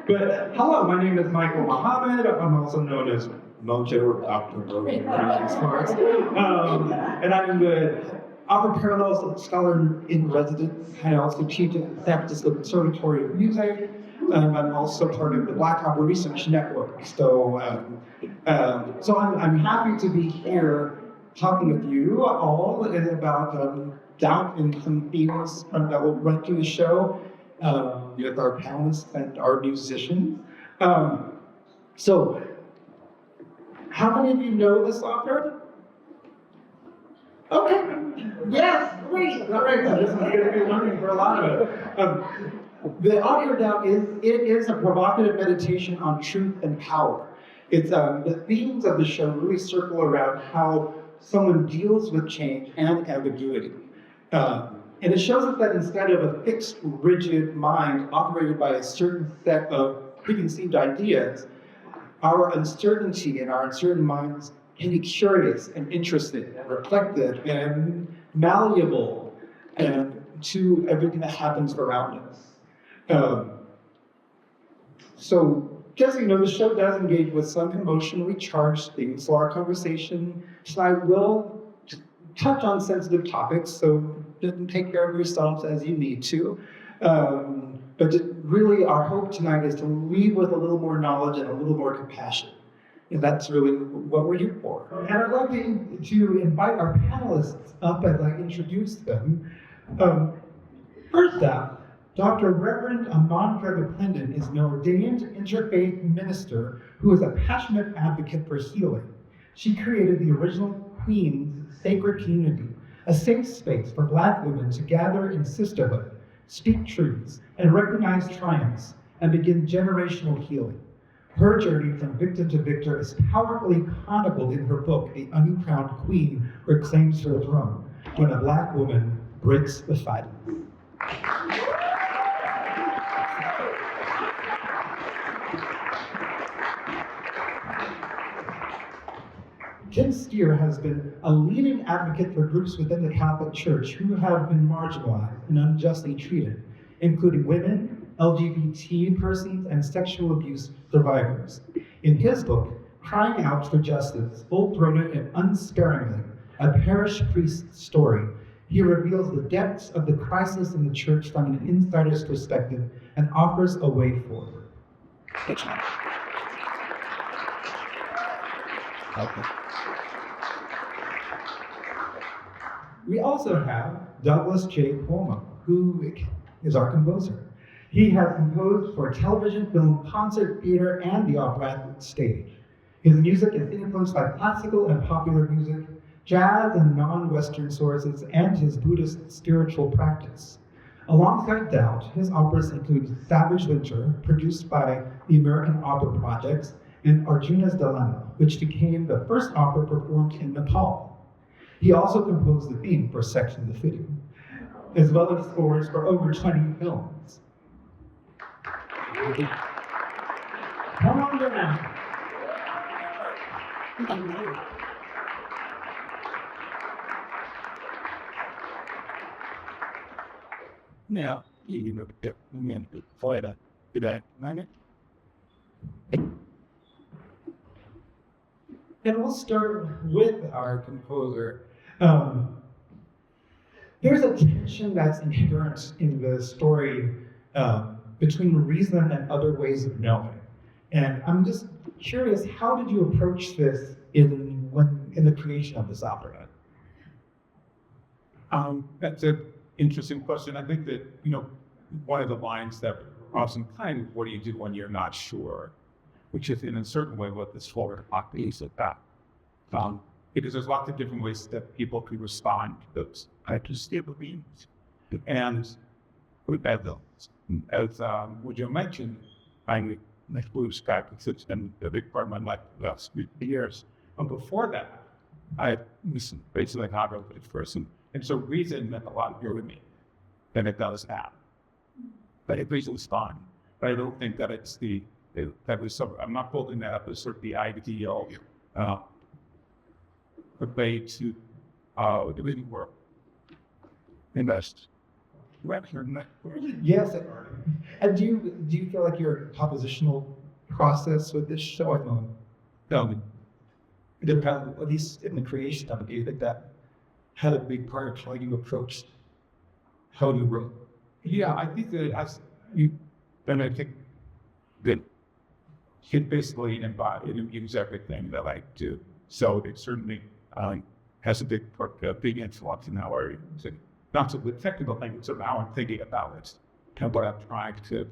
But hello, my name is Michael Mohammed. I'm also known as Mojo or Dr. Mojo in these parts. And I'm the Opera Parallel Scholar in Residence. I also teach at the San Francisco Conservatory of Music. I'm also part of the Black Opera Research Network. So I'm happy to be here talking with you all about doubt and some themes that will run through the show with our panelists and our musicians. So, how many of you know this opera? Okay, yes, great, all right, this is going to be learning for a lot of it. The audio doubt is a provocative meditation on truth and power. It's the themes of the show really circle around how someone deals with change and ambiguity. And it shows us that instead of a fixed, rigid mind operated by a certain set of preconceived ideas, our uncertainty and our uncertain minds can be curious and interested and reflective and malleable and to everything that happens around us. So just so you know, the show does engage with some emotionally charged things, so our conversation tonight will touch on sensitive topics, so take care of yourselves as you need to. But really, our hope tonight is to leave with a little more knowledge and a little more compassion. And that's really what we're here for. And I'd like to invite our panelists up as I introduce them. First up, Dr. Reverend Ahmondra McClendon is an ordained interfaith minister who is a passionate advocate for healing. She created the original Queen's Sacred Community, a safe space for Black women to gather in sisterhood, speak truths, and recognize triumphs, and begin generational healing. Her journey from victim to victor is powerfully chronicled in her book, The Uncrowned Queen Reclaims Her Throne, when a Black woman breaks the silence. Ken Stier has been a leading advocate for groups within the Catholic Church who have been marginalized and unjustly treated, including women, LGBT persons, and sexual abuse survivors. In his book, Crying Out for Justice, Full-Throated and Unsparingly, a parish priest's story, he reveals the depths of the crisis in the church from an insider's perspective and offers a way forward. Okay. We also have Douglas J. Cuomo, who is our composer. He has composed for television, film, concert, theater, and the operatic stage. His music is influenced by classical and popular music, jazz and non-Western sources, and his Buddhist spiritual practice. Alongside Doubt, his operas include Savage Winter, produced by the American Opera Projects, and Arjuna's Dilemma, which became the first opera performed in Nepal. He also composed the theme for Sex and the City, as well as scores for over 20 films. Come on down. Now, you know, for that, and we'll start with our composer. There's a tension that's inherent in the story between reason and other ways of knowing. And I'm just curious, how did you approach this in the creation of this opera? That's an interesting question. I think that, you know, one of the lines that often kind of, what do you do when you're not sure? Which is in a certain way what this whole opera is about. Because there's lots of different ways that people can respond to those types of themes. And with that, as Wojo mentioned, I'm a blues guy, it's been a big part of my life the last few years. And before that, I was basically an opera person. And so reason meant a lot more to me than it does now. But it was fun. But I don't think that it's that was some, I'm not holding that up as sort of the ideal way to the living world. Invest. Yes. And do you feel like your compositional process with this show, I don't know, depend, at least in the creation of it, do you think that had a big part of how you approached how you wrote? Yeah, I think that as you, then I think that it basically embodies, it use everything that I do. So it certainly has a big influence in how I think. Not so the technical thing, so now I'm thinking about it, and what I'm trying to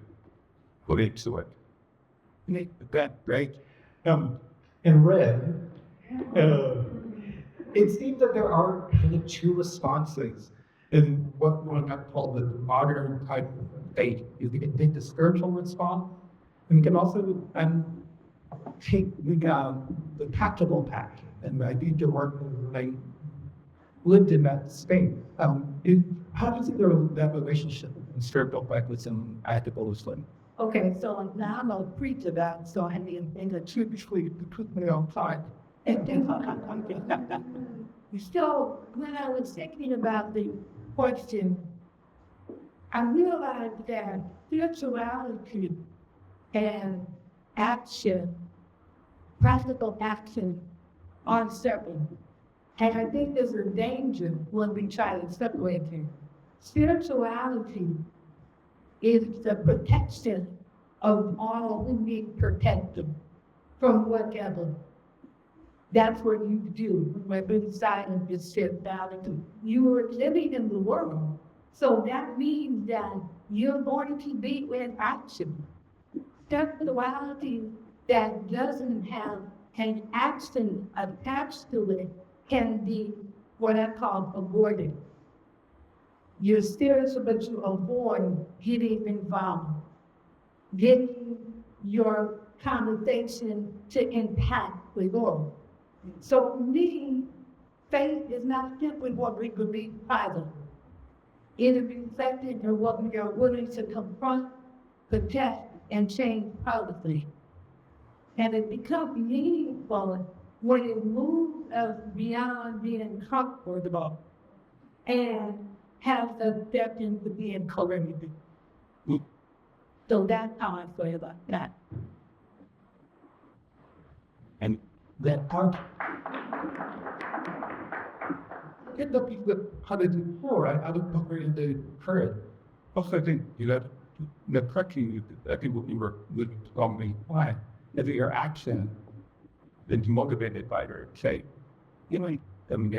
put into it. Make that right. In Red, it seems that there are kind of two responses in what one might call the modern type of faith. You can take the spiritual response, and you can also take the practical path. And I think your work like lived in that space. How do you think that relationship in spiritual practice and activism? Okay, so now I'm a preacher that, so I mean, in the typically put me on time. And then so when I was thinking about the question, I realized that spirituality and action, practical action, are separate. And I think there's a danger when we try to separate them. Spirituality is the protection of all who need protection from whatever. That's what you do when inside of your spirituality. You are living in the world. So that means that you're going to be in action. Spirituality that doesn't have an action attached to it can be what I call avoided. You're spiritual, but you avoid getting involved, getting your conversation to impact the world. So for me, faith is not simply what we believe either. It is reflected in what we are willing to confront, protect, and change publicly. And it becomes meaningful when it moves us beyond being comfortable and has the step into being courageous. So that's how I feel about that. And That part. Get the people how to do before, right? How to put her into courage. also, I think the correction that people would tell me why if your action is motivated by your say, you know, I'm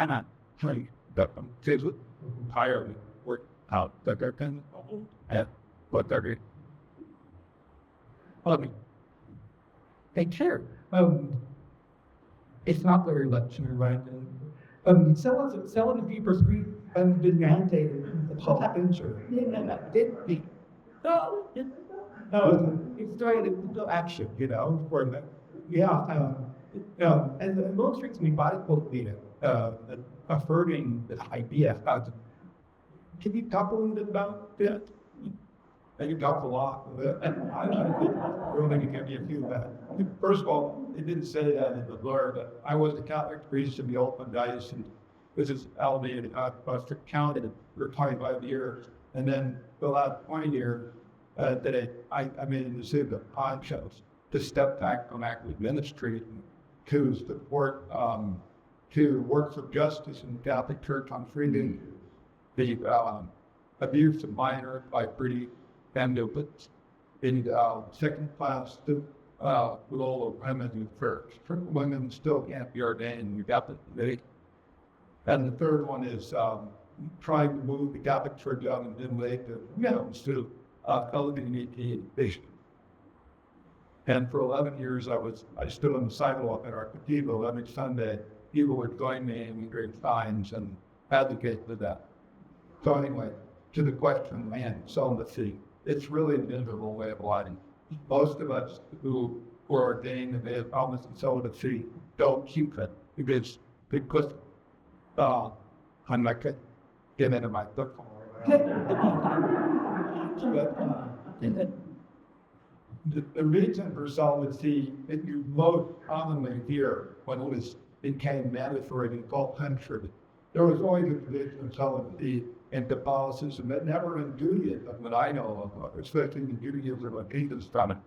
not trying that kids would entirely work out that they're kind of at what they're They care. It's not their election, right? Selling the people's grief and been mandated the public interest. Didn't be. No, it's trying to do action, for that. Yeah, and most recently, body cultivated, affirming the idea. Can you talk a little bit about that? And you talked a lot, and I really give you a few of that. First of all, it didn't say that in the Lord, but I was a Catholic priest in the Oakland Diocese, and this is elevated, Buster County for 25 years, and then the last 20 years that I made a decision to conscience to step back from active ministry to support, to work for justice in the Catholic Church on freedom, the abuse of minors by pretty bandits in second class to role of women in church. Women still can't be ordained. You got the and the third one is trying to move the Catholic Church out in Dinwiddie to LGBT vision. And for 11 years, I stood on the sidewalk at our cathedral every Sunday. People would join me and great signs and advocate for that. So anyway, to the question, man, celibacy. It's really a miserable way of life. Most of us who were ordained and they have problems with celibacy don't keep it because I'm not going to get into my book. The reason for celibacy, it you most commonly hear when it became mandatory in the 12th century, there was always a tradition of celibacy in Catholicism that never in Judaism that I know of, especially in Judaism of Jesus from it.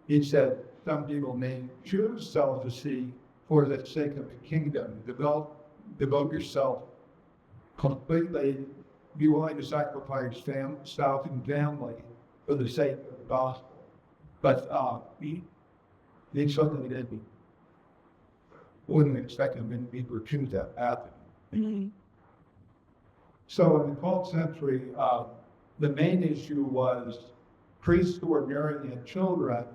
He said some people may choose celibacy for the sake of the kingdom. Devote yourself completely, be willing to sacrifice spouse and family for the sake of the gospel. But they certainly didn't. Wouldn't expect them to be to choose that path. So in the 12th century, the main issue was priests who were marrying their children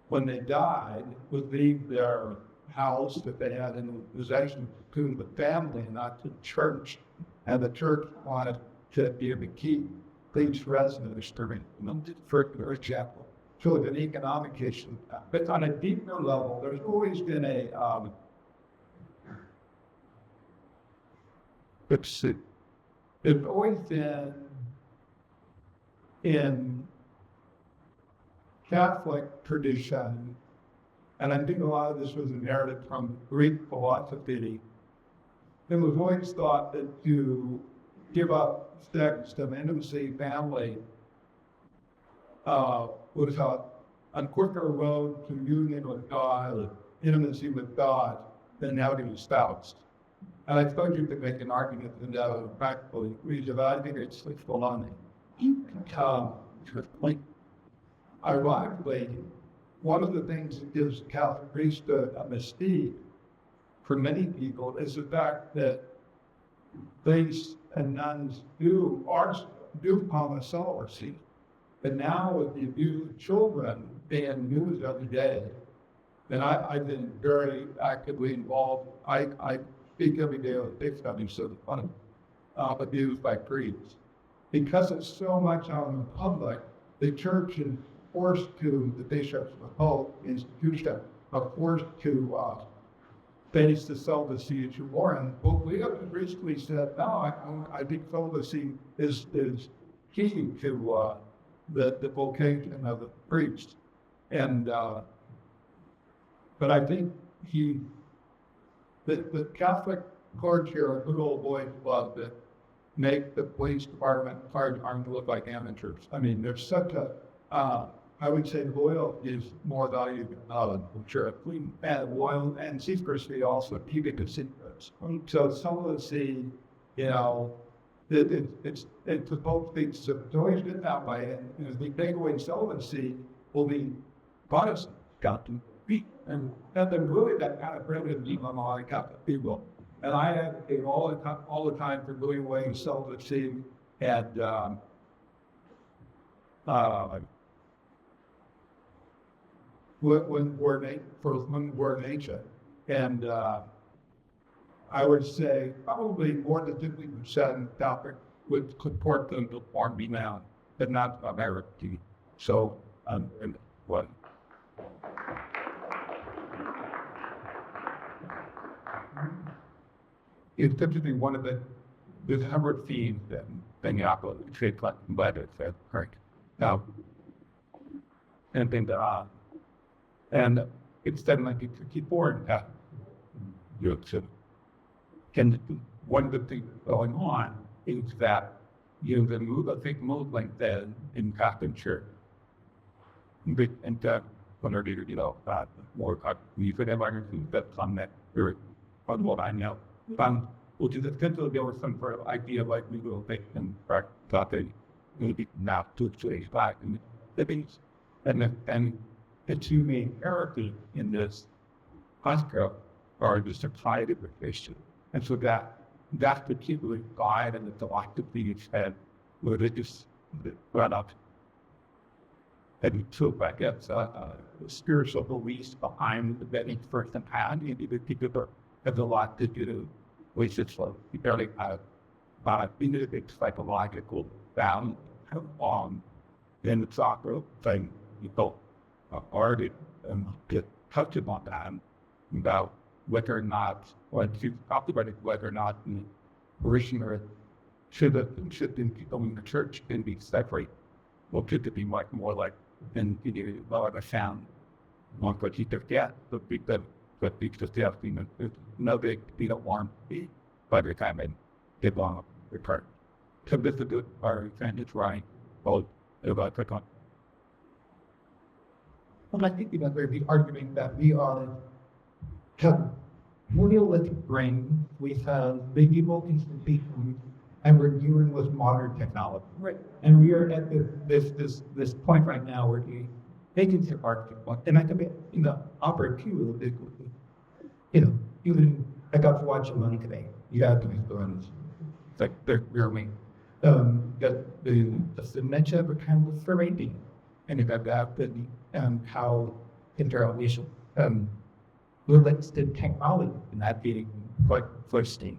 when they died would leave their house that they had in possession to the family, not to the church. And the church wanted to be able to keep these residents during for example. So it's an economic issue. But on a deeper level, there's always been it's always been in Catholic tradition, and I think a lot of this was inherited from Greek philosophy. It was always thought that to give up sex to intimacy, family, was a quicker road to union with God, intimacy with God, than having a spouse. And I suppose you could make an argument that practically agrees, but I think it's full on. Ironically, one of the things that gives the Catholic priesthood a mystique for many people is the fact that priests and nuns do promise celibacy. But now with the abuse of children being used every day, and I've been very actively involved. I speak every day on victims of abuse by priests. Because it's so much out in the public, the church is forced to, the bishops, the whole institution, are forced to face the celibacy issue more. And what we have recently said, no, I think celibacy is key to the vocation of the priest. And but I think the Catholic courts here are good old boys club that make the police department armed to look like amateurs. I mean, there's such a, I would say loyalty is more valuable than sure. And loyal and secrecy also, keeping the secrets. So celibacy, it's both things. It's always been that way. And the take away celibacy will be Protestant got to be. And then really that kind of primitive on a lot of Catholic people. And I advocate all the time for doing away celibacy and when we're nature. And I would say probably more than 50% Catholic would support them to form me now, but not America. So, what? It's typically one of the number of themes that Benyaco trade collecting letters said, right? Now, and then and it's then like it's important that and one of the things going on is that the movement then in Catholic Church, and more we could have argued that some that from what I know, which is essentially there was some sort of idea like legalization, correct? Thought that maybe now to age back and livings, and the two main characters in this hospital are the society of Christian, and so that particular guide and the philosophy had religious brought up. And took, I guess, spiritual beliefs behind the betting first and hand. The people have a lot to do with it. So you barely have a big psychological balance on then the soccer thing. People already get touched upon that about whether or not, or you talked about it, whether or not the parishioner should be people in the church can be separate. Well, could it be much more like and a sound not what you forget, but because they have no big, they don't want to be. by the time I get long the part. So this is a good part, and it's right. Both about the con. Well, I think there'd be arguing that we have monolithic brain, we have medieval institutions, and we're dealing with modern technology. Right. And we are at this point right now where the agency of architecture, and I can be in the upper queue, even I got to watch money today. You have to be doing this. It's like they're really got the dementia of a kind of rating, and you got that how interrelation relates to technology and that being quite first thing.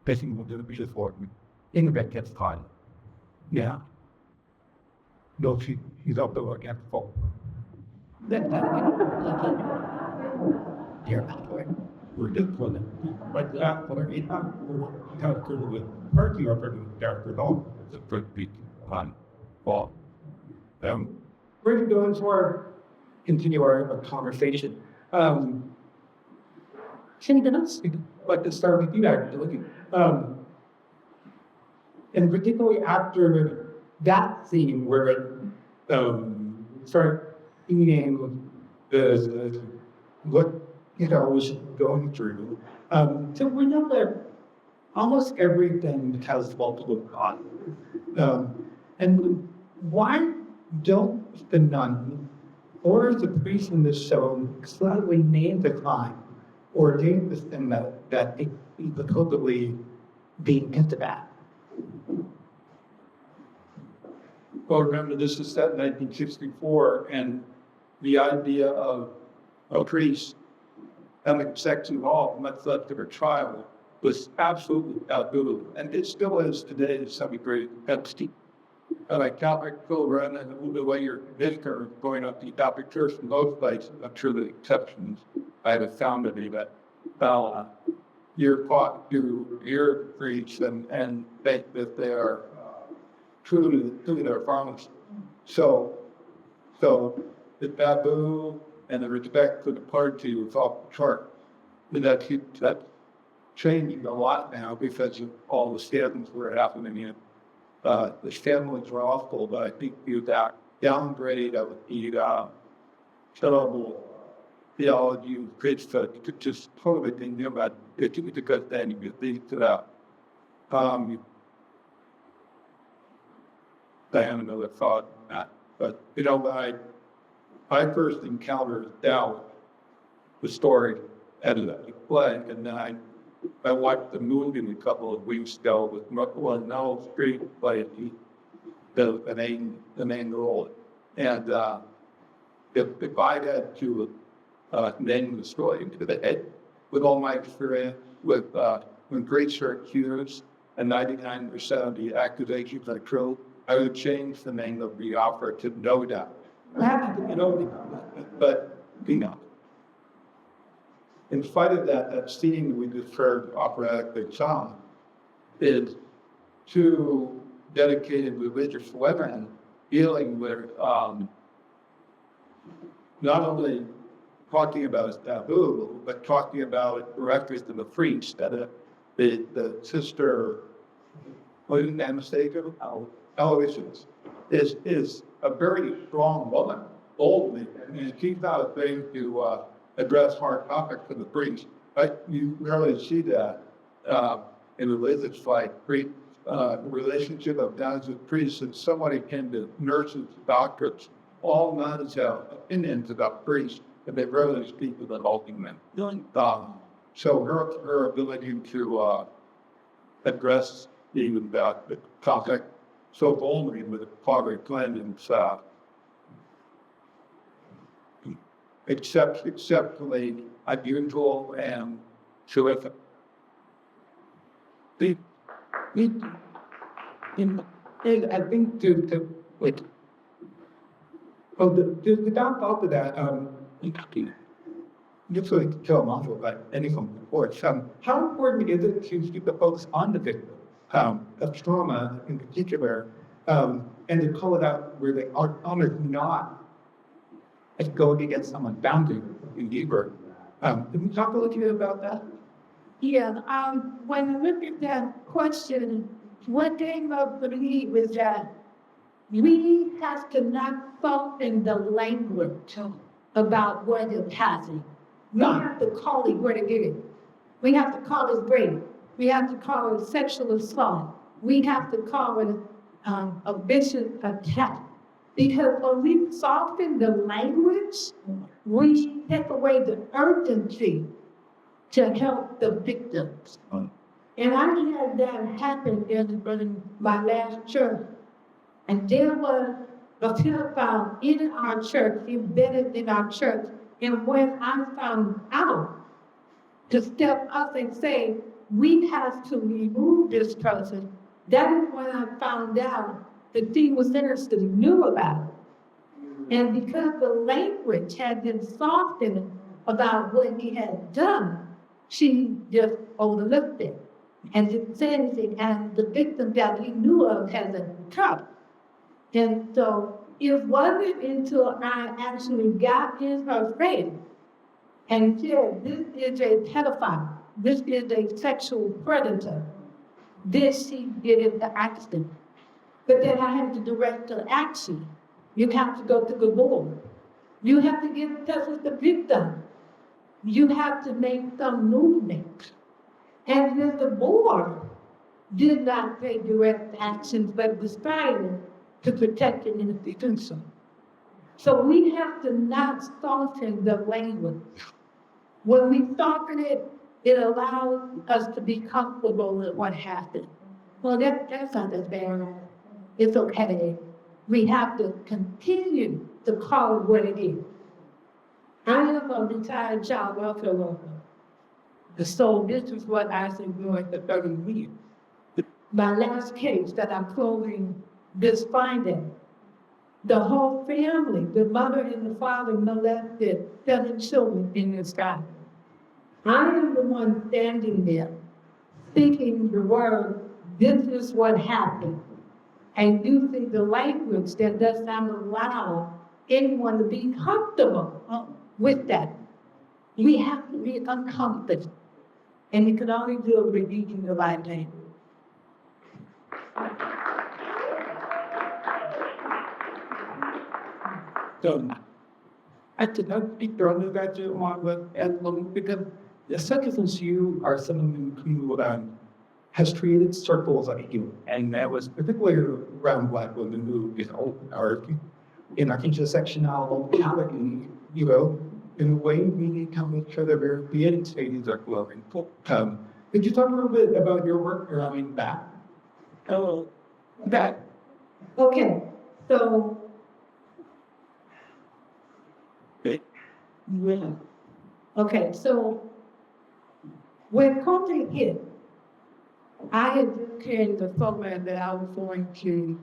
Basically, we'll do the before internet gets caught. Yeah. No, he's up the work at full. Dear God, we're deploying. But what we have, we're kind of with parking or for dog, it's a pretty big on ball. We're going to continue our conversation. Can you like to start with you actually? And particularly after that scene where it started eating what was going through. So we know that almost everything has multiple gods. And why don't the nun or the priest in this show slightly name the crime or name the thing that it supposedly being hinted at? Well, remember, this is set in 1964, and the idea of a priest having sex involved, much less of a trial, was absolutely taboo, and it still is today to some degree. Like Catholic children and the way your visitor going up the Catholic Church in those places, I'm sure the exceptions I have found any, but you're taught to hear priests and think that they are true to their promise. So the taboo and the respect for the party was off the chart. And that's changing a lot now because of all the scandals that are happening in the scandals were awful, but I think that downgrade of the terrible theology of priesthood, you could just totally think about it. You could go then you could think to that. I have another thought on that. But I first encountered doubt, the story at a play, and then I watched the movie a couple of weeks ago with Now Street by the main role. And if I had to name the story with all my experience with when greats are accused and 99% of the accusations are true, I would change the name of the opera to No Doubt. But in spite of that scene we just heard operatic song is two dedicated religious women dealing with not only talking about taboo, but talking about it directly to the priest. That the sister, Anastasia, Aloysius, is a very strong woman, boldly, and she's not afraid to address hard topics to the priest. You rarely see that in religious fight. Relationship of nuns with priests, and somebody came to nurses, doctors, all nuns have opinions about priests, and they rarely speak with an ultimate. So her ability to address even the topic so boldly with Father McClendon's exceptionally unusual and terrific. I think the downfall to that, just so to tell Monzo about anything before, how important is it to keep the focus on the victim of trauma in particular, and to call it out where they are not going against someone bounding in deeper? Can we talk a little bit about that? Yeah, when I look at that question, what came up for me was that we have to not soften the language about what is happening. We have to call it what it is. We have to call it rape. We have to call it sexual assault. We have to call it a vicious attack. Because when we soften the language, we take away the urgency to help the victims. And I had that happen in my last church. And there was a pedophile in our church, embedded in our church. And when I found out to step up and say, we have to remove this person, that is when I found out that he was interested, knew about it. And because the language had been softened about what he had done, she just overlooked it and didn't say anything. And the victim that he knew of has a trouble. And so it wasn't until I actually got in her face and said, this is a pedophile, this is a sexual predator, this she did it the accident. But then I had to direct the action. You have to go to the board. You have to get in touch with the victim. You have to make some movement. And then the board did not take direct actions, but decided to protect an institution. So we have to not soften the language. When we soften it, it allows us to be comfortable with what happened. Well, that's not that bad. It's okay. We have to continue to call it what it is. I am a retired child welfare worker. So this is what I've been doing for 30 years. My last case that I'm closing this finding, the whole family, the mother and the father molested 7 children in this guy. I am the one standing there, speaking the word, this is what happened, and using the language that does not allow anyone to be comfortable with that. We have to be uncomfortable, and you can only do it with using the right name. So I did not speak earlier that you want with Edlund because the second is you are someone who has created circles like you, and that was particularly around Black women who are in our intersectional locality, in a way we come with each other very creating stages are glowing. Could you talk a little bit about your work around that? Oh, that. Okay, so. Yeah. Okay, so when COVID hit, I had just carried the program that I was going to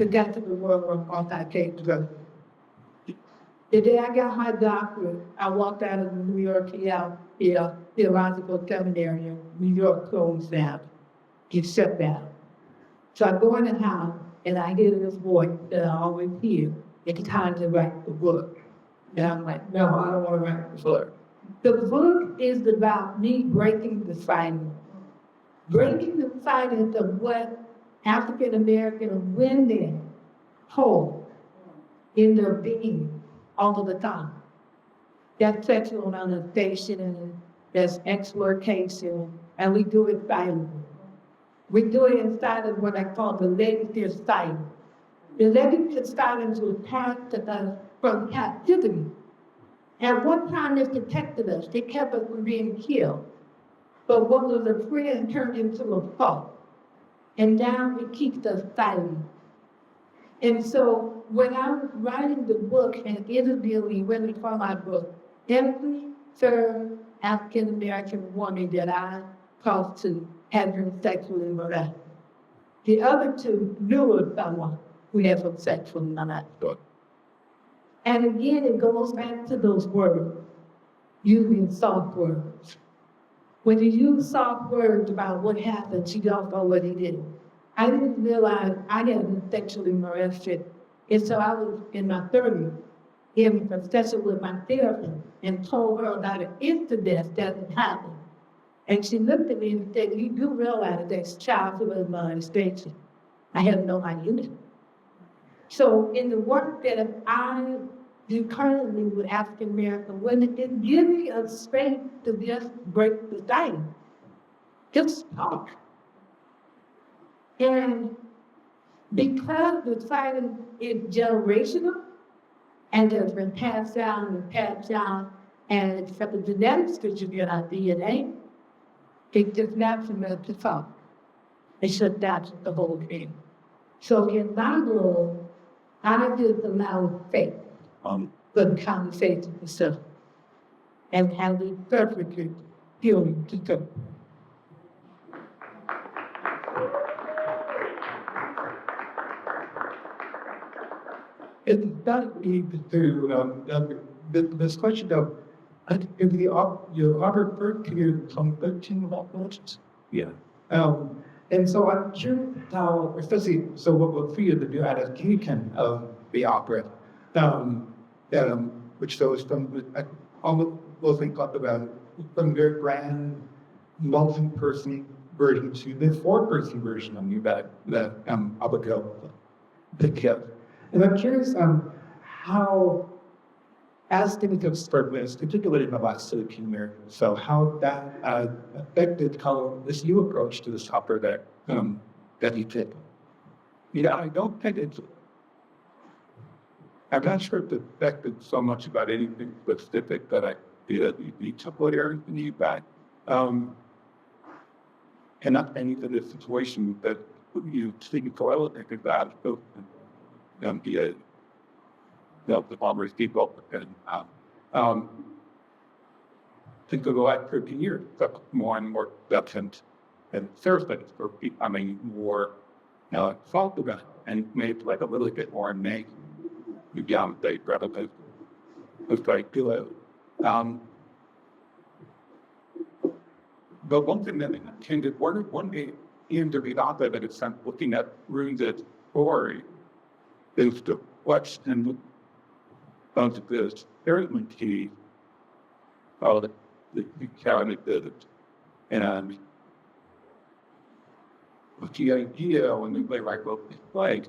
get to the world of multi-case. The day I got my doctorate, I walked out of the New York Theological Seminary in New York closed down. It shut down. So I go in the house and I hear this voice that I always hear, it's time to write the book. And I'm like, no, I don't want to write the book. The book is about me breaking the silence. Breaking the silence of what African American women hold in their being all of the time. That's sexual molestation and that's exploitation, and we do it silently. We do it inside of what I call the legislative silence. The legislative silence was passed to us from captivity. At one time, they protected us. They kept us from being killed. But what was a friend turned into a foe. And now it keeps us silent. And so when I was writing the book and interviewing women for my book, every third African American woman that I talked to had been sexually molested. The other 2 knew of someone who had been sexually molested. And again, it goes back to those words, using soft words. When you use soft words about what happened, you don't know what he did. I didn't realize I had been sexually molested until I was in my 30s, in a session with my therapist, and told her about an incident that had happened. And she looked at me and said, you do realize there's childhood molestation. I have no idea. So in the work that I do currently with African American women, it gives me a space to just break the silence. Just talk. And because the silence is generational, and it's been passed down, and it's from the genetics that you get our DNA, it just naturally to talk. It's just that's the whole thing. So in my role, I just allow faith for the conversation itself and have it perfectly healing to go. It's not easy to, this question of, if you offer birth to your some 13 months. Yeah. And so I'm curious how, especially, so what we'll see is the new adaptation of the opera, which shows some, almost mostly talked about some very grand, multi-person version to the four-person version of you that Abigail put together. And I'm curious how, as things have spread, particularly in the last 13 years, so how that affected how this new approach to this opera that you took. I don't think I'm not sure if it affected so much about anything specific that I did. You took what everything you back. And not anything in this situation that you think for about. The farmers people and think of the last 13 years, more and more acceptance and services for becoming more thoughtful about it, and maybe like a little bit more in May. Beyond the relevant, it's like but one thing that tended one day in the Vidata that it's looking at ruined story is the question of this certainty of the county visit. And the idea when they wrote this play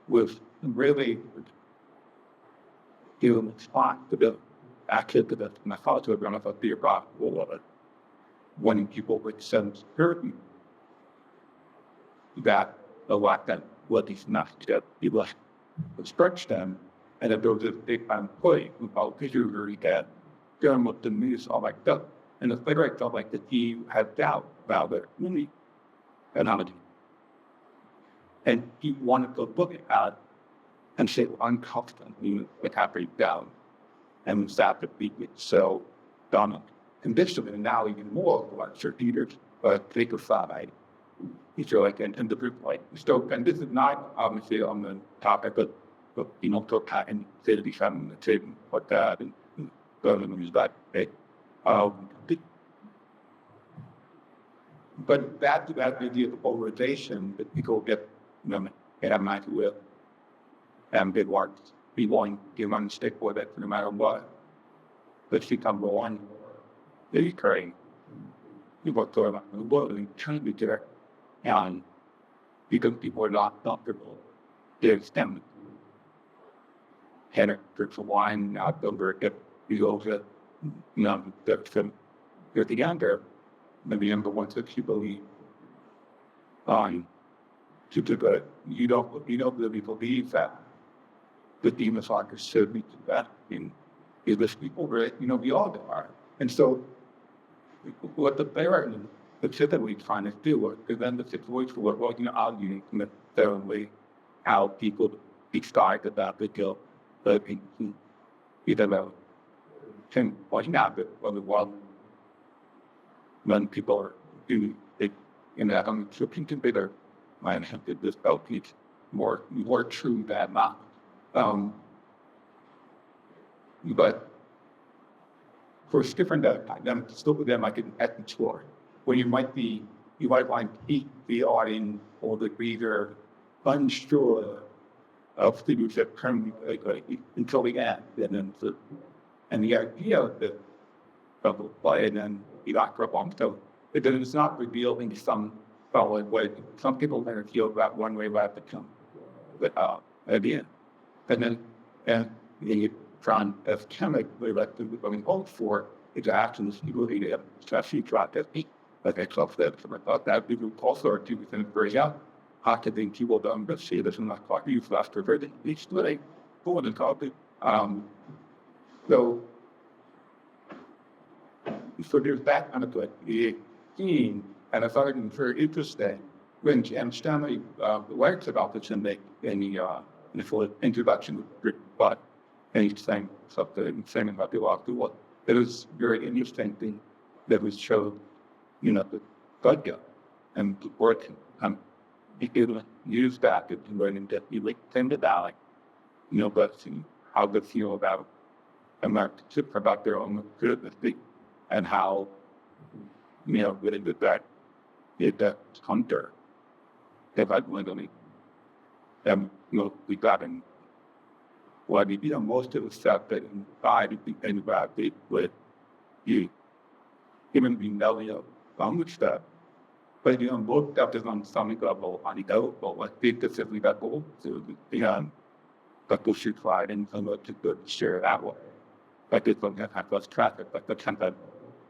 was really giving a spot to the action to this. And I thought to everyone about the possible of it. When people would sense certain that a lot that what is not just people would stretch them, and if there was a big employee who felt visually that done with the news all like that, and the playwright felt like that he had doubt about it, really, analogy. And he wanted to look at it and say uncomfortably with happy down, and start to be so done. And this is now even more like certain leaders, they could find it's like and the group like so. And this is not obviously on the topic, but talk and say to be found on the table, what that and use that. But that idea of polarization that people get, and I'm not with, and big works, be willing to give on stick with it no matter what. But she come on. They're crying. People are talking about the world and trying to be there. And because people are not comfortable, they extend. Henry drinks a wine, not over it. He goes, they're the younger, maybe younger ones that you believe. To the you don't really believe that the demons are should be that in these people, right? We all are. And so what the parent typically trying to do is prevent the situation where arguing necessarily how people decide about the guilt, but can point out that when people are doing it in that looking to better, I have to this about it more true than not. But for different dynamics, still with them, I can explore. When you might want to the audience or the reader unsure of things that come until the end, and the idea of the play, and then you lock up on so But then it's not revealed in some solid way. Some people may feel that one way about the come, but at the end, and then the John F. Kemmick, we let them going home for is actually really to especially drop that peak. Like I thought that I thought that we would also do within very out. How could they people don't but see this in my clock use last for very least like for the topic. So there's that kind of good theme, and I thought it was very interesting when Jan Stanley writes about this in the introduction, but and he's saying something about the law. It was very interesting thing that was shown, the vodka and the work. He could use that to learn in depth. You tend to die, but how they feel about American about their own goodness and how, really that hunter, if I literally, we got in. Well, most of the stuff that inside, if you think about it, with you, even being language stuff, but most stuff is on some level undevelopable. Like this is level, so that we should try and promote to good share that way. Like this one have less traffic, like the kind of,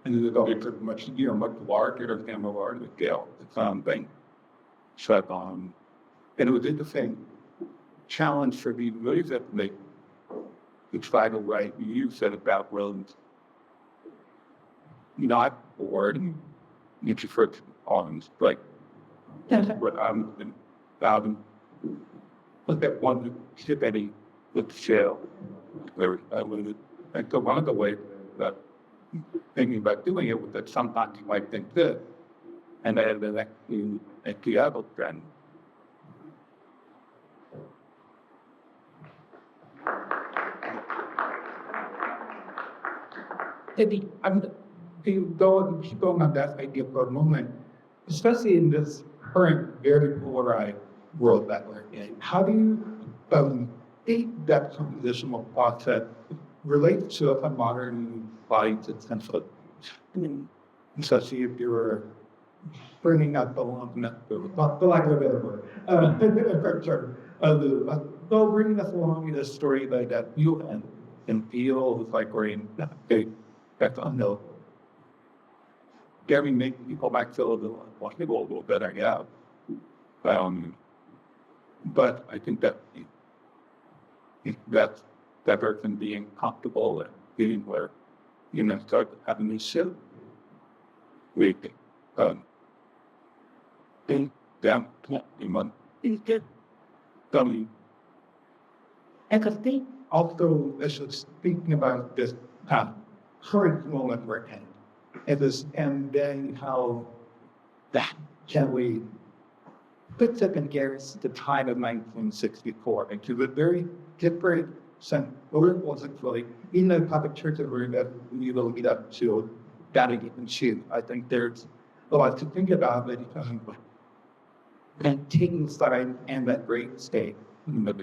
and then it's pretty much much larger than the larger scale, the thing. So and it was interesting challenge for me really that to try to write, you said about Rhoslyn, not bored, you prefer to arms, like, but but that one ship any with the shell, where I would, and so one of the ways that thinking about doing it was that sometimes you might think this, and I had a Cuomo trend. I'm keep going on that idea for a moment, especially in this current very polarized world that we're in. How do you think that compositional process relates to a modern body to sense especially if you were bringing up the long the lack of a better word, they'll bring us along in a story like that you and feel like we're in that's unknown. Gary make people back feel a little better, yeah. But I think that that person being comfortable and being where start having these shit. We think down good. And also, as you're speaking about this current moment we're in, and then how that can we put second gears the time of 1964 into a very different sense. Well, it wasn't really in the public church that we're in that we will lead up to that and shoot. I think there's a lot to think about it, and taking side and that great state. What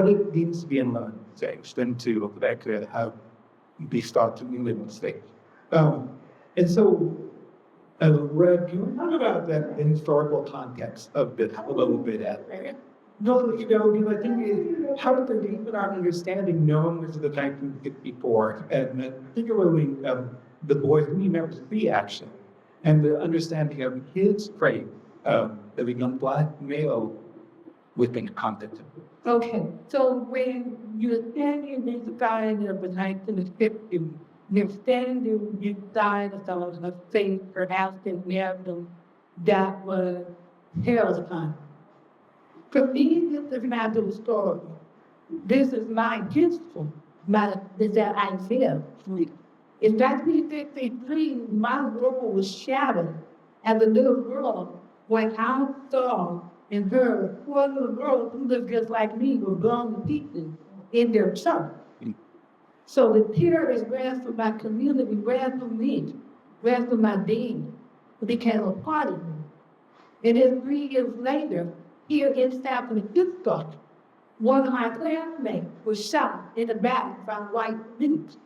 it means to be in the stage, then to that could have these thoughts in the stage. And so, Red, can you talk about that historical context of it a little bit at no, because I think how did they deepen our understanding knowing this is the 1954, and particularly the boys we never see action, and the understanding of his fate of a young black male within context. Okay, so when you're standing inside of the 1950s, you're standing inside of a faith, perhaps in Maryland, that was held upon. For me, this is not the story. This is my history, that I feel. In 1953, my world was shattered, and the little girl went out saw and heard one little girl who looked just like me were blown to pieces in their church. So the terrorists ran from my community, ran from me, ran from my being, became a part of me. And then 3 years later, here in San Francisco, one of my classmates was shot in the back by white police.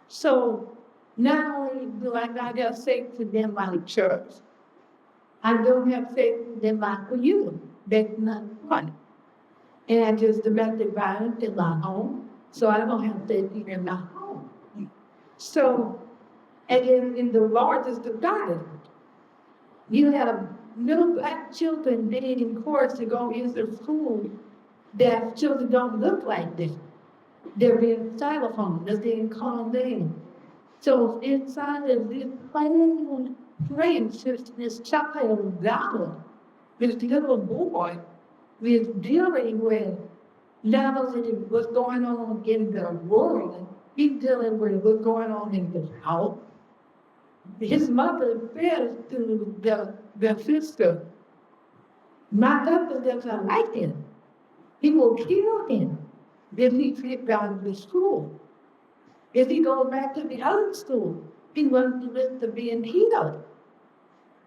So Not only do I not have safety in my church, I don't have safety in my community. That's not fun. And I just domestic violence in my home, so I don't have safety in my home. So, and then in the largest of daughters, you have little black children being encouraged to go into school that children don't look like this. They're being styrofoam, they're being called in. So inside of this plain place, this child God, this little boy, is dealing with not only what's going on in the world, he's dealing with what's going on in his house. His mother says to the sister, my husband doesn't like him. He will kill him if he gets down to school. If he goes back to the other school, he wants to live to being healed.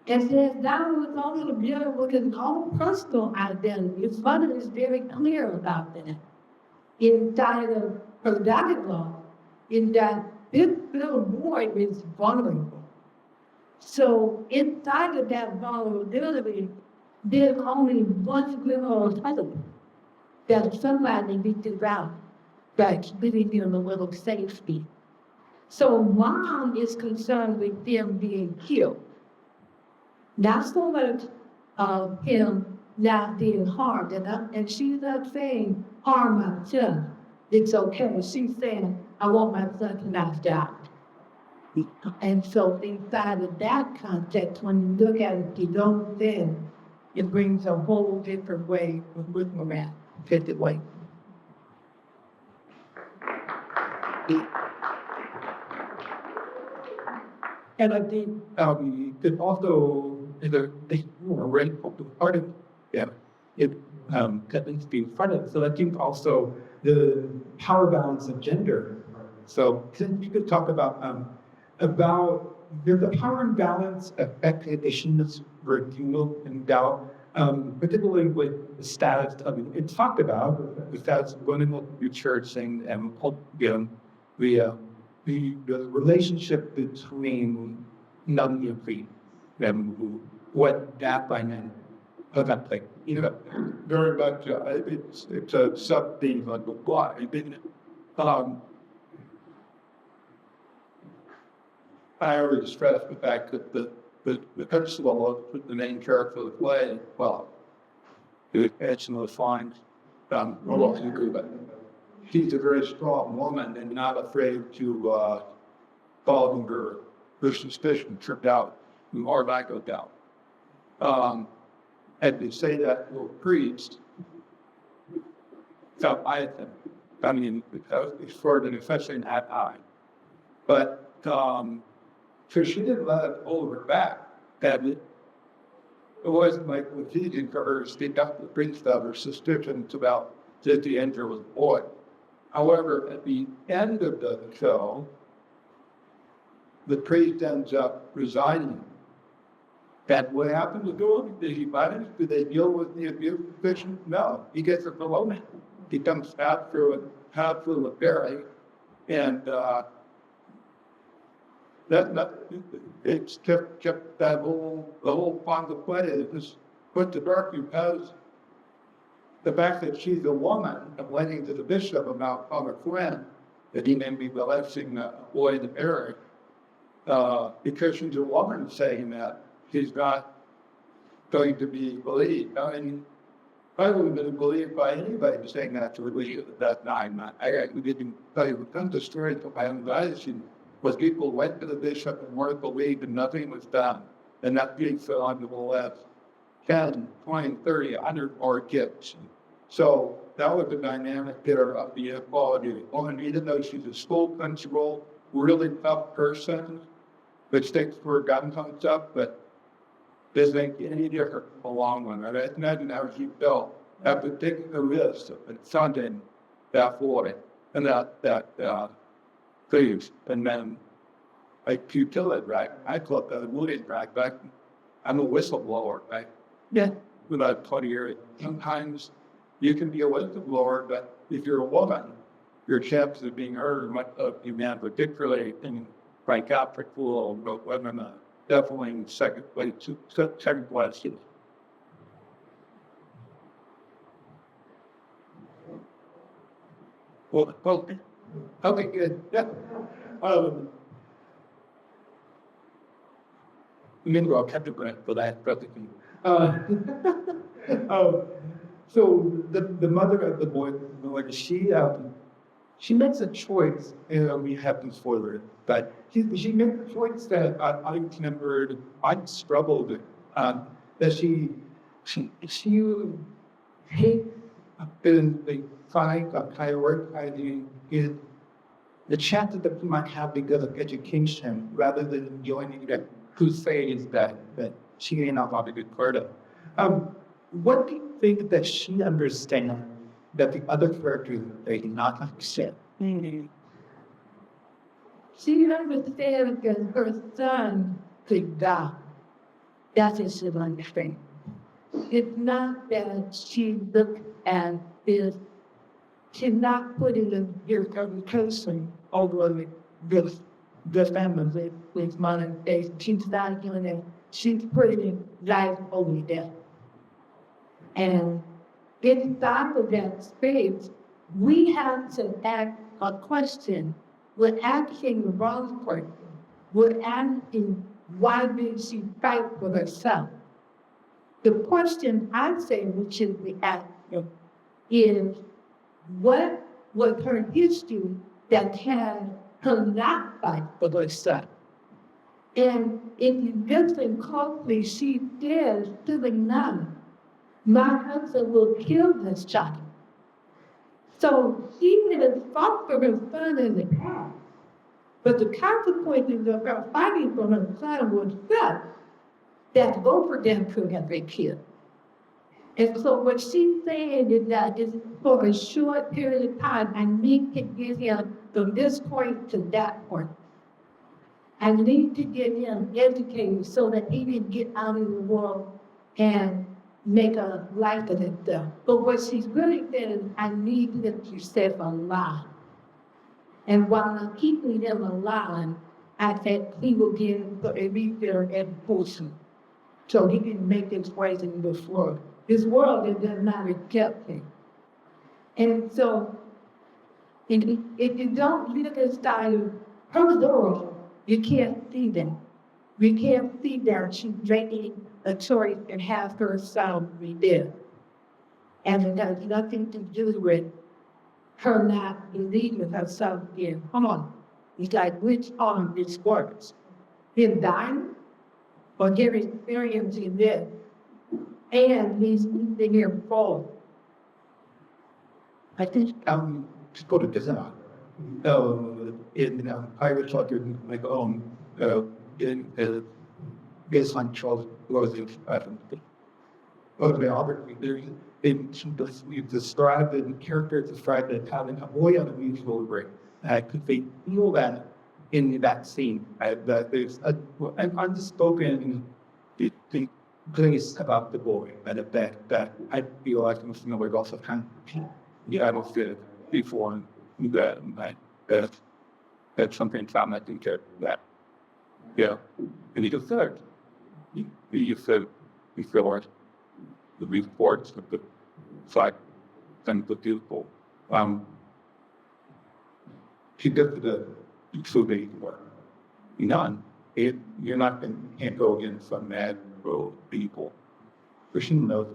And says now it's only to deal with his own personal identity. His mother is very clear about that. Inside of her dialogue, in that this little boy is vulnerable. So inside of that vulnerability, there's only one little title that somebody reaches out that's giving him a little safety. So mom is concerned with them being killed. Not so much of him not being harmed, and she's not saying harm my son. It's okay. She's saying I want my son to not die. And so inside of that context, when you look at it, you don't then it brings a whole different way of looking at it way. And I think it also is a really part of it that needs to be in front of it. So I think also The power balance of gender. So you could talk about the power imbalance affect conditions for guilt and doubt, particularly with the status. I mean, it's talked about the status of women in the church and the relationship between Naomi and Free, what that dynamic of that thing. very much it's a sub theme on the plot. I already stressed the fact that the principal of the main character of the play, well, it's no fine. She's a very strong woman and not afraid to follow her suspicion tripped out or back of doubt. And they say that little priest felt Iathan. I mean, it's for the especially in that time. But so she didn't let it hold her back. That it wasn't like when she didn't cover her speak up to the priest of her suspicions about that the enter was a boy. However, at the end of the show, the priest ends up resigning. And what happened to him? Did he manage? Did they deal with the abuse suspicion? No. He gets it below him. He comes out through a berry, and it's kept that the whole pond of play is put to dark because the fact that she's a woman complaining to the bishop about Father Quinn that he may be blessing a boy to marry, because she's a woman saying that she's not going to be believed. I mean, I wouldn't have been believed by anybody saying that to religion at that time. I didn't tell you the story of my own life was people went to the bishop and weren't believed and nothing was done. And that being fell on the left 10, 20, 30, 100 more kids. So that was the dynamic there of the equality of the woman, even though she's a school principal, really tough person, but sticks to her gun comes up, but doesn't make any difference in the long run. Right? That's not how she felt after taking the risk of something that boy and that things. And then like you kill it, right? I thought that would right back. I'm a whistleblower, right? Yeah. About 20 years. Sometimes you can be a whistleblower, but if you're a woman, your chances of being heard are much of you man, particularly in Frank Alfred Fool wrote women, definitely second place. Well, okay, good. Yeah. Minro kept it right for that practically. Oh, so the mother of the boy, like she makes a choice, and we have to spoiler it, but she makes a choice that I remembered, I struggled, that she hates the fight of prioritizing is the chance that we might have because of education rather than joining that crusade that she may not want to be part of. What do you think that she understands that the other characters they do not accept? She understands that her son could die. That is she understands. It's not that she looks at this, she's not putting the person over the family with modern day. She's not doing it. She's putting life over death. And inside of that space, we have to ask a question. We're asking the wrong question. We're asking, why did she fight for herself? The question I say we should be asking is, what was her history that had her not fight for herself? And if you listen closely, she says to the nun, my husband will kill this child. So she had fought for her son in the past, but the consequences of her fighting for her son was that both of them could have been killed. And so what she's saying is that is for a short period of time, I need to get him from this point to that point. I need to get him educated so that he can get out in the world and make a life of himself. But what she's really saying is, I need him to stay alive. And while I'm keeping him alive, I said he will get a refill and portion so he can make his way in this world. This world that does not accept him. And so, if you don't live inside of her world, you can't see them. We can't see that she's making a choice and has her son be dead. And it has nothing to do with her not believing herself in harm. It's like, which arm is worse? Him dying or him experiencing this? And he's leaving him forward. I think just go to design. In private talk, like in based on Charles Rhoslyn, we describe the character described as having a boy on a musical ring. Could they feel that in that scene? That there's an unspoken things about the boy that I feel like I'm familiar also kind of I don't feel before that's something I think that and you third you said you feel like the reports of the site and the people she gets the so they were none it you're not can't go against some mad road people but she knows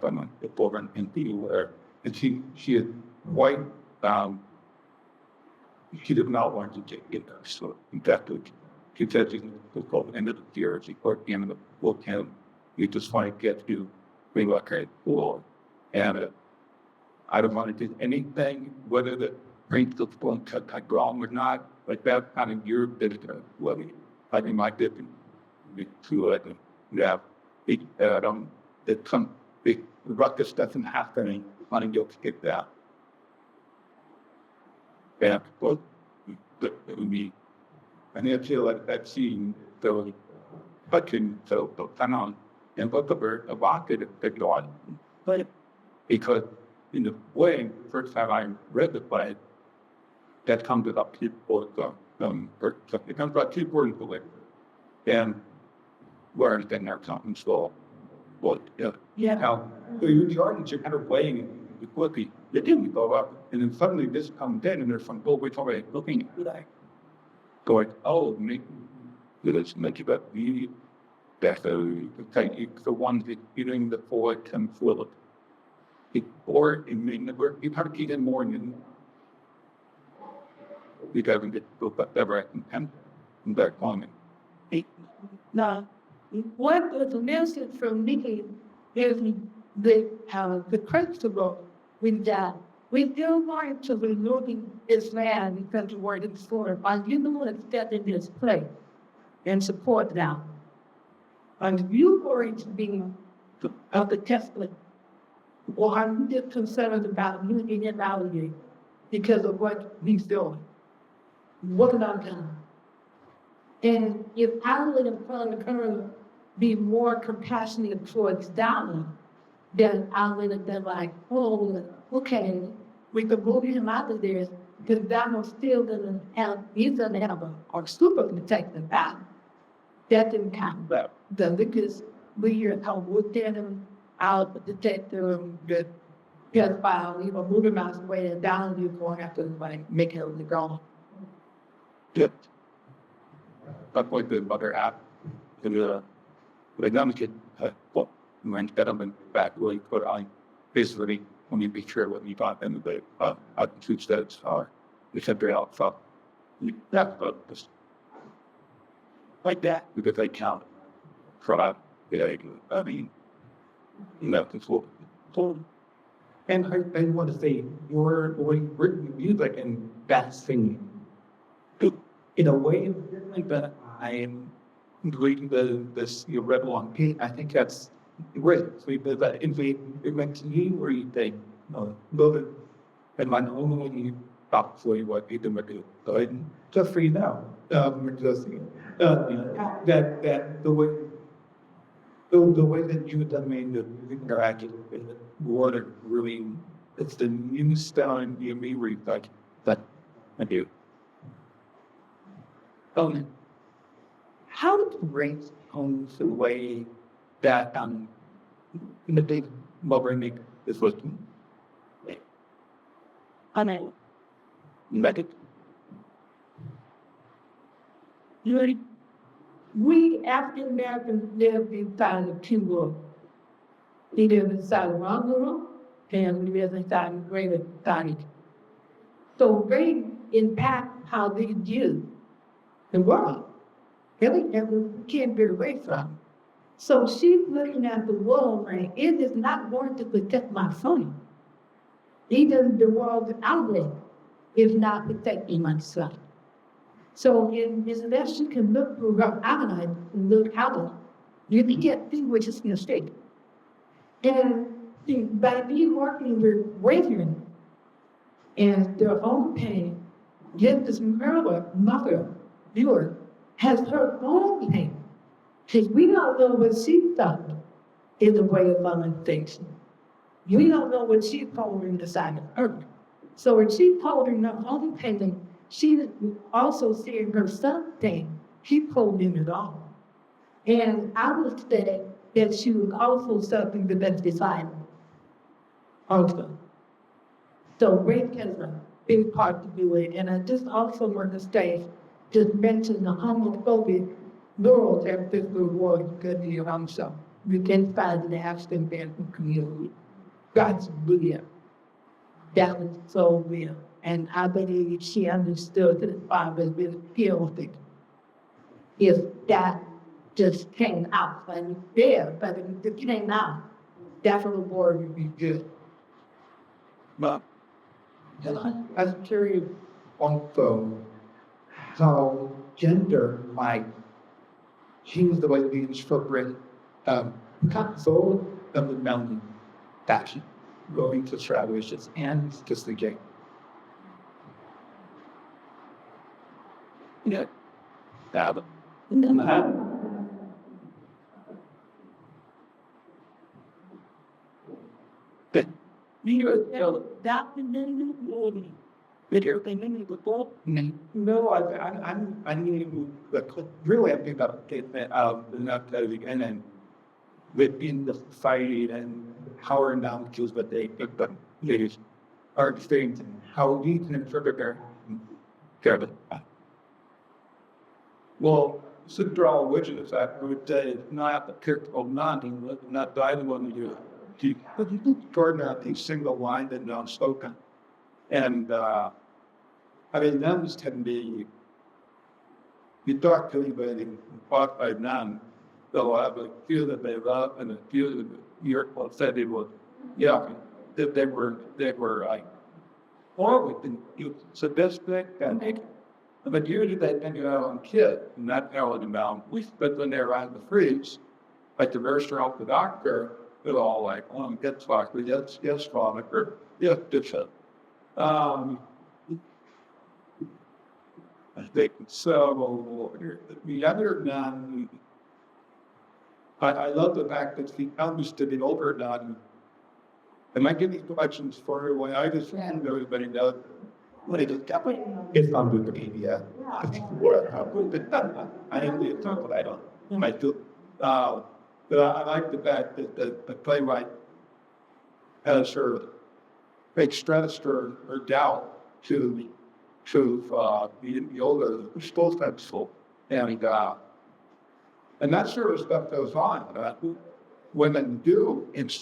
someone the program and people where and she is white she did not want to get there. So in fact she said she was called the end of the year, she worked the end of the book and you just want to get to bring like a cool. And I don't want to do anything, whether the brain still going to cut wrong or not, like that kind of your bit well, I think my different to it that some big ruckus doesn't happen, want to go get that. Yeah, well, it would be, and I feel like that scene, so, touching, so, turn on, and what the bird, a rocket, that gone. But, because in the way, first time I read the play, that comes with up people, or it comes about 2 quarters of it. And where everything there comes school. Well, Yeah. now, so you're charging, you're kind of weighing it quickly. They didn't go up, and then suddenly this comes in, and there's some people we're already looking at like, going, oh, let's make it up. That's the ones that you're doing the forward and forward. Or in the work, you have to keep in more than you got to get better and better climbing. Now, what was missing from me is the principle with that we still want to be looking this land because the word is for and you know to step in this place and support them. And you going to be of the Tesla, or are you just concerned about losing your value because of what he's doing? What can I do? And if I would have be more compassionate towards Donna, then I would have been like, oh, okay, we could move him out of there because Donna still doesn't have, he doesn't have a super protective power. That didn't count. Because we hear how looked at him out the detective that pedophile, you know, move him out of the way and Donna you going to have to like make him the girl. Yeah. That's like the mother app. And like I'm a kid, well, when that I'm in back really put on basically when you be sure what you thought and the two steps are the temporary alpha. Yeah, but just like that because they count for that. Yeah, I mean, that's what. And I want to say, your written music and that singing, in a way, like that, I am reading this rebel on Pete. I think that's great. So it went to me where you think, love it. And my only thought for you what Peter would do. So just for you now, that the way that you made the interaction with water really, it's the new style in me where you like that I do. How to bring home the way that in the big make this was medic. We African Americans live inside of two worlds. We live inside of one world, and we live inside of greater society. So they impact how they do the world. Really, and we can't get away from. So she's looking at the world like, it is not going to protect my son. Even the world outlet is not protecting my son. So in this lesson, you can look through her outline and look out. You can get things which is a mistake. And by me working with Rhoslyn and their own pain, yet this mother, viewer, has her own pain. Because we don't know what she thought is the way of lamentation. We don't know what she told in the side of her. So when she told her her own pain, she also seeing her son pain. She told him it all. And I would say that she was also something the best designer. Also. So race has a big part to do it. And I just also want to say, just mention the homophobic world that this world could be around so. You can find the African American community. God's brilliant. That was so real. And I believe she understood that the father was guilty. If that just came out, and there, but if it came out, that little boy would be good. But I'm curious also how gender might change the way we interpret so of the mountain fashion, going to traditions and just the game. Yeah. But Video thing before? No, I'm really happy about it. Not and then within the society and how our now kills what they pick up ladies are experiencing how we can interpret their care of it. Well, Sudral Widget is I would say not the character of not died when you Jordan out the single line that non-spoken. And I mean, nuns can be, you talk to anybody taught by none, they'll have a feel that they love and a feel that you're said it was, yeah, that they were like, forward and you sadistic and but usually they think you're out on kid, and not telling about, but when they're out in the freeze, like the nurse or the doctor, they're all like, oh, get fucked, yes, father, or yes, bishop. I think so. The other nun, I love the fact that he comes to the older nun. Am I getting questions for her? Why I just hand everybody knows. It's on Wikipedia. I am the example. I don't. I do. But I like the fact that the playwright has her expressed her doubt to the older, both types of and that sort of stuff goes on. Women do, and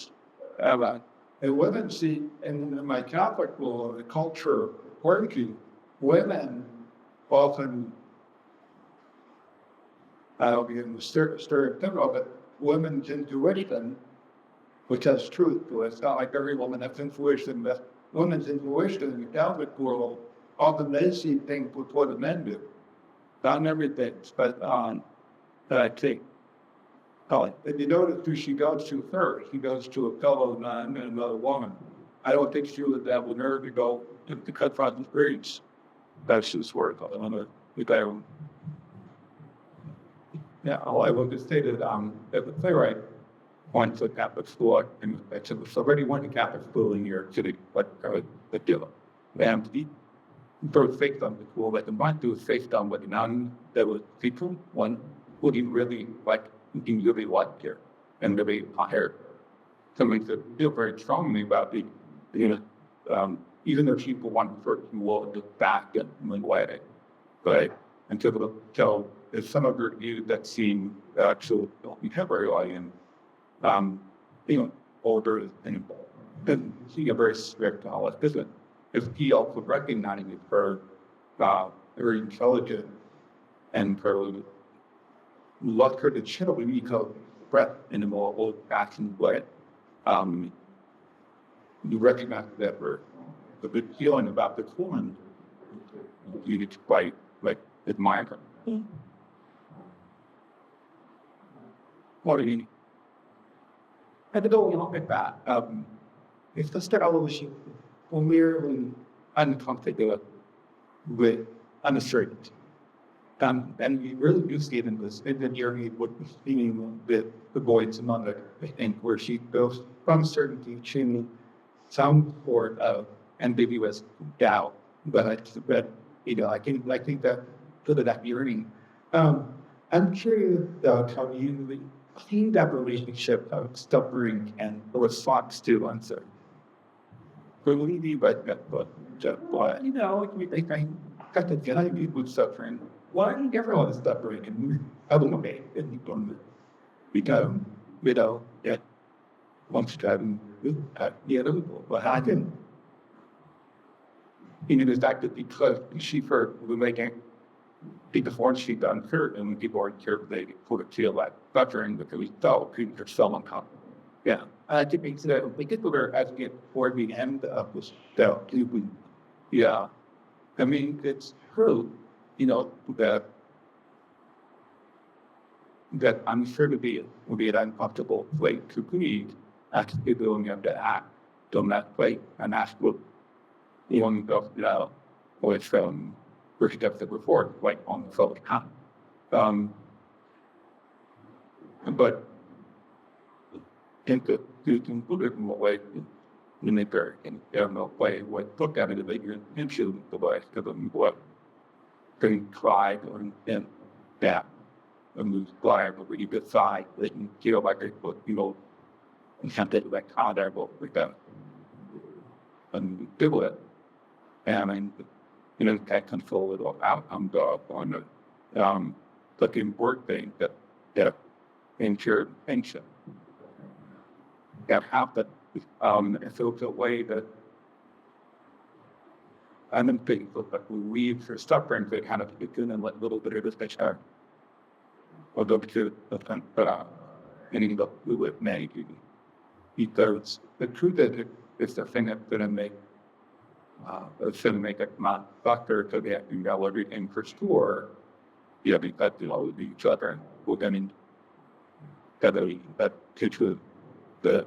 women see in my Catholic world, the culture, working, women often, I don't mean the stereotypical, but women can do anything, which has truth to it. It's not like every woman has intuition, but women's intuition in the Catholic world, often they see things with what the men do. Not everything, but I think. And you notice who she goes to first. She goes to a fellow nun and another woman. I don't think she would have the nerve to go to cut from the streets. That's just worth it. Yeah, I will just say that the playwright went to Catholic school, and it's already went to Catholic school in New York City, but the deal. And he first faced on the school, but the one to faced on with the nun that was people, one who he really like. He really liked her and really hired something to feel very strongly about the even though people want to sort of look back and way, but until there's some of her views that seem actually contemporary and older and she a very strict business. If he also recognizing her very intelligent and her luck her to chill when you go breath in a more old-fashioned way. You recognize that for the good feeling about this woman, you need to quite admire her. What do you mean? I don't look at that. It's just that all of us we're uncomfortable with uncertainty. And we really do see it in this, in the journey with the boys among it, I think, where she goes from certainty to some sort of ambiguous doubt. But I think that sort of that yearning. I'm curious how you see that relationship of suffering and the response to uncertainty. Believe but I got to get people suffering. Why everyone is suffering and elevate and become that wants to have but I didn't. The fact that because she for making before she done hurt and when people are here they put a feel like suffering because we felt people are so uncomfortable. Yeah. I think it's that we get to where as we get toward the end of this yeah. I mean it's true. That I'm sure would be an uncomfortable way to breathe as people only have to act on that way and ask what one of or it's first steps that report on the public comment. But I think that you can put it in a way limiter in no way what look at it that you're into the way to the what can try or in that and lose fire but you decide that you feel like it but you know you have to like contact with them and do it and you know that control it all outcome on the important thing that ensure pension that happen so it's a way that I don't think that we leave for suffering to kind of begin and let little bit of this picture or the to the any of we would make because the truth is the thing that's gonna make it's gonna make a not doctor to the acting gallery and for sure yeah because you know each other we're gonna that to the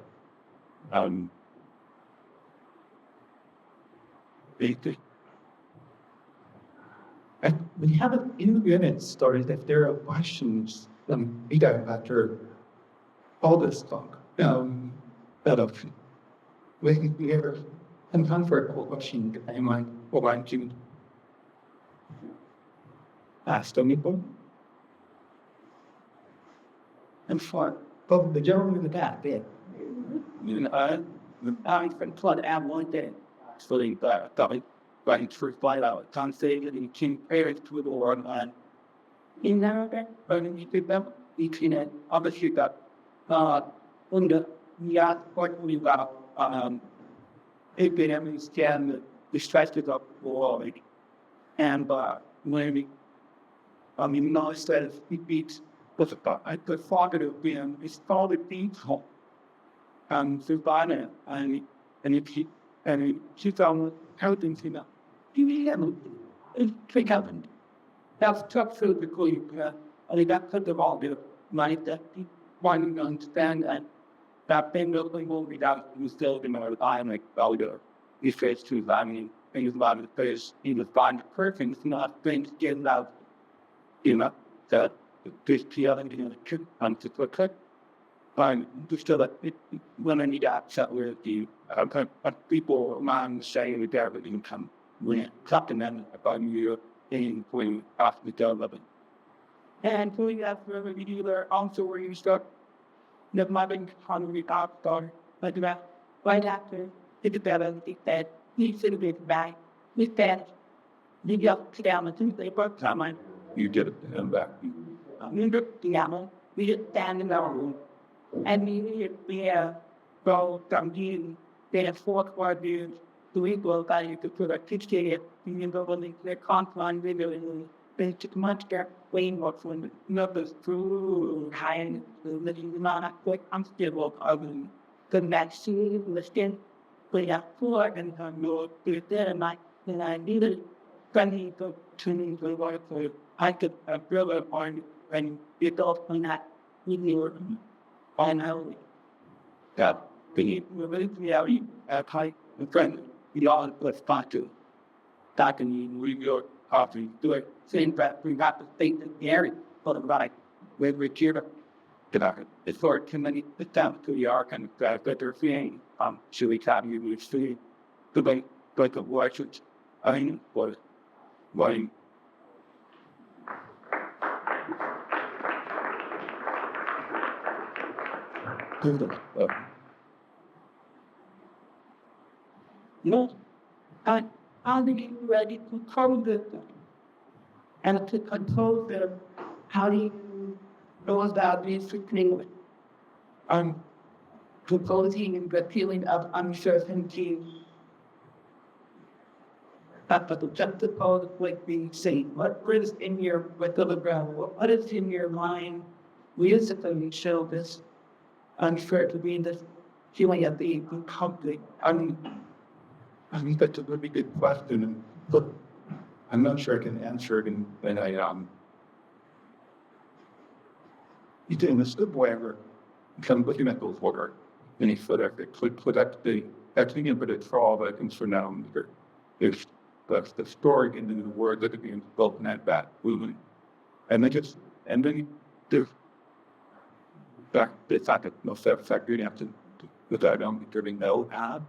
basic. And we have a few minutes started if there are questions after all this talk. That we have some time for a question I might want to ask them people. And for both the gentleman in the back there. I can flood out one day. So they right first flight out. Can't say that you can pair it to the world and in there, but you did them, you can obviously got under yeah, what we got epidemics can the stresses of the world. And when we now instead of it beats was I the father of being it's all the things home. Survivor and it and she found helping him out. He had take out and that's tough for the group. And that put them all the money that he wanted to understand and that thing really will be done. He was still in our time like value. He says to I mean things about it because he was fine the person, it's not things getting out, you know, that this PR and to click. And just so that when I need access with the people around saying that they can come when something then about you in when after the development. And we have really either also where you start the mothering hungry doctor, but that right after it's better that he should be back with that. You got down and they both come You did it and back. We look together, we just stand in our room. And we go down in the fourth quarter to equal value to put a teaching it in the confine video in basic monster weighing what's when numbers through high and living not quite unstable of the vaccine listing. We have four and I know it's there and I needed 20 to 20 to work for I could really find and get off on that with your finally, that the reality at high and friendly, we all let's talk to. Talking in New York, coffee, do it. Same that we got the state in the area, but about where we're here to it's for too many, the down to the arc and that they're seeing, should we have you with see the way, but the watchers, I mean, what, no, I'll be ready to control them and to control them. How do you know about this thing? I'm proposing the feeling of uncertainty. But the juxtaposed like being seen. What is in your with the ground? What is in your mind? Musically show this uncertainty, this feeling of being complete. I think that's a really good question, but I'm not sure I can answer it. And I you doing this good whatever. Come looking at those water, and he said that could put that the actually but it's for all that comes for now. There's the story into the word that being spoken at that movement, and then there's back. It's not no fact you have to. But I don't really know how.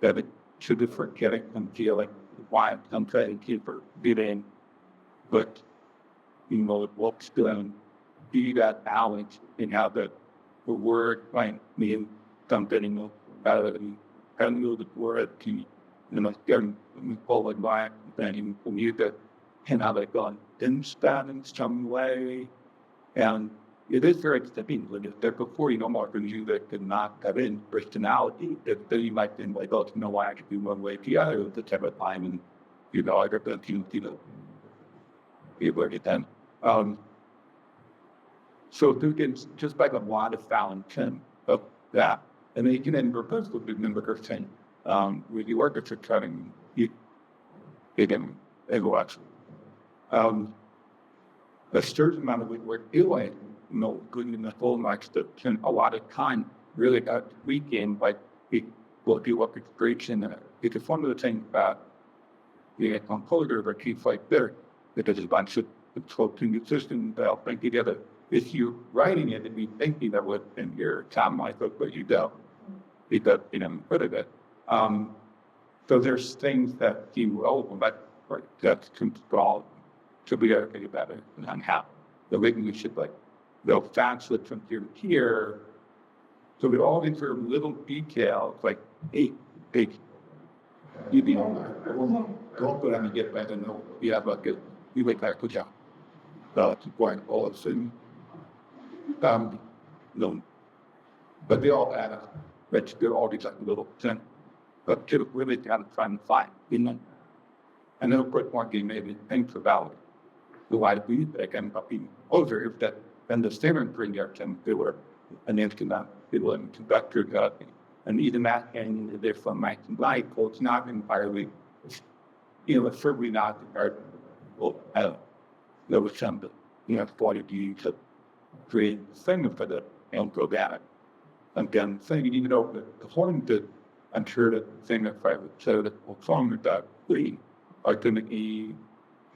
that it should be forgetting and feeling why I'm trying to keep her getting, but you know, it works to be that balance and how the word might mean something, you know, rather than telling you the word to, you know, getting forward by and you that can have it gone in span in some way. And it is very disappointing that before you know more than you that could not have in personality, that you might think like, oh, you know, why I could be one way or the other at the type of time, and you know, I got that you know, be able to get them. So you can just like a lot of fountain of that, and then you can then replace with the number thing. With the orchestra cutting, you can go actually. A certain amount of it we're doing, you know, good in the whole next can a lot of time really got weekend, like it will do orchestration. It's one of the things that the composer that keeps like there, because there's a bunch of consulting systems that help bring together. If you're writing it and be thinking that would in your time like but you don't. Because you know rid of it. So there's things that you will right, that's controlled to be able to get better and how the way we should like they'll fast with from here to here. So with all these sort of little details like hey, you be on there. Don't go down and get back and know you have like you make that good job. To point all of a sudden. No, but they all add up. But they're all these like little things. But to really kind of trying to find, you know. And then of course one game maybe things about the wide feedback and being older if that then the steering bring their them they were an instrument, they were a conductor and even that and they're from my life, well, it's not entirely you know, it's certainly not the art there was some you know, point of view to create thing for the programmatic. And then saying, even though the horn did, I'm sure that thing that I would say that will song that we are going to be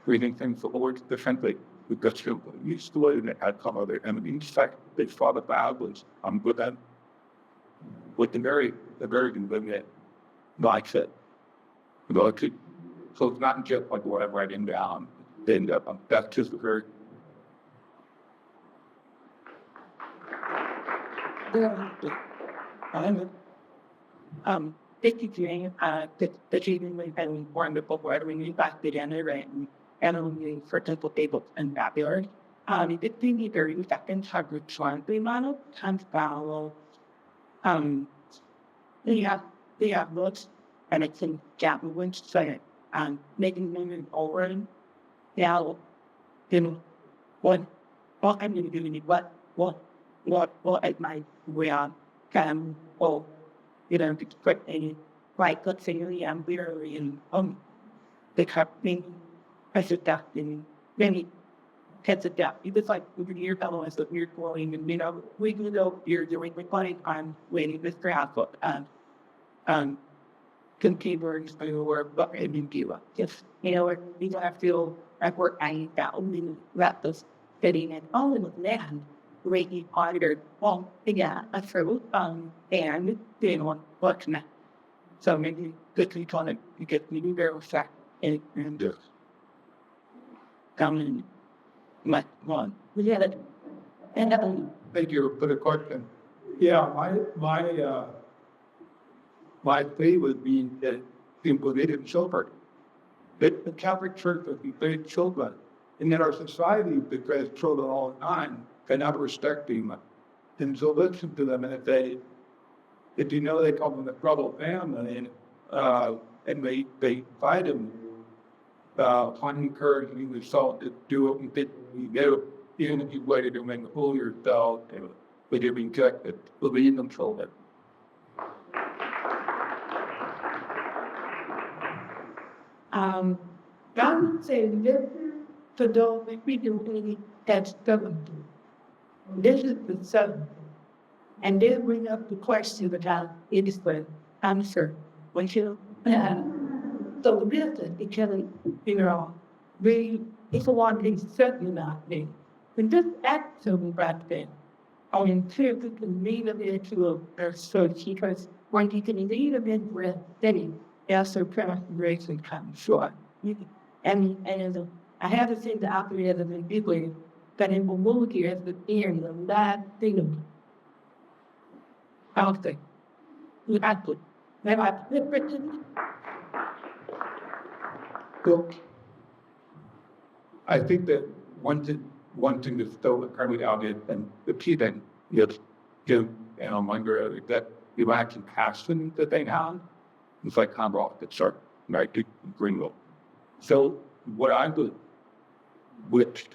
reading things a little differently. Because you're used to it and it had some other, and in fact, they thought about was I'm good at with the very good limit mindset. You know, so it's not just like what I'm writing down, then that's just a very Basically, the treatment has been wonderful for everyone back to generate and only for simple tables and vocabulary. The thing is very effective have returned the amount of times vowel. They have looks and it's in Japanese say making them over now then what I'm gonna do what at my way well you know expect any right let's say I'm very in the company I should that in many heads of death. It's like over your fellow as the weird growing and you know we know you're doing recording I'm waiting this graph computers or but I mean just you know we don't have to work I found that those fitting and all in land Reiki auditor, well, yeah, a true, and they don't what's next. So maybe quickly trying to get maybe very fast and come in much one. We had it. And Thank you for the question. Yeah, my faith would be that people they didn't children. That the Catholic Church would be very children. And in our society, because children all the time, cannot respect them. And so listen to them and if you know they come from a troubled family and they fight them, find encouraging yourself to do it and you know, even if you waited to make a fool yourself, but you're being protected, believe in them children. I would say this to those we do really that's stubborn. This is the son. And they bring up the question about it is the answer. When you so the business it can figure out really it's a one thing certainly not me. When this act so bad thing, I mean to the mean of it to a search because when you can lead them in with then also preparation comes short. And I have to say the operator of the people that in the movie as the ear and the last thing of the output. Then I So I think that one thing that's still currently out there and repeating is give Ahmondra that the action passion that they have. It's like kind of off the chart, right? To bring up. So what I do, which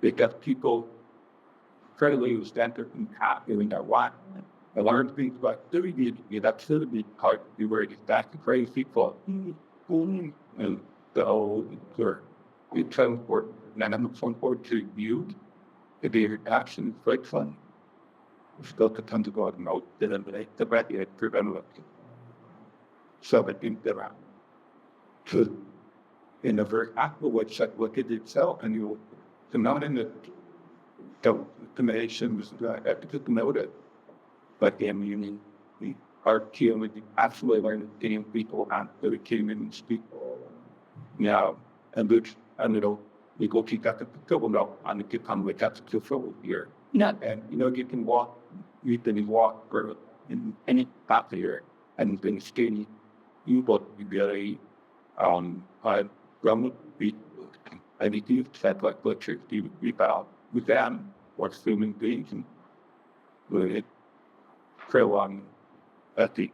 because people credibly understand their impact in their life. I learned things about doing it. That's still be hard to do where you back to crazy people. And so it's so important. And I'm so important to you. To be your action is very fun. It's still to come to God and know that the right yet prevent it. So that you get around. So in a very active way, check look at itself and you'll not in the nation was to note it. But I mean, we are killing absolutely learning the same people and that came in and speak. Now, and which, I don't know, we go keep that to people now, and it can with that to fill here. not And, you can walk, you can walk in any path here, and then skinny, you both be very, from the, I need to set like lectures, you about with them, what's human beings, and with it, trail on at the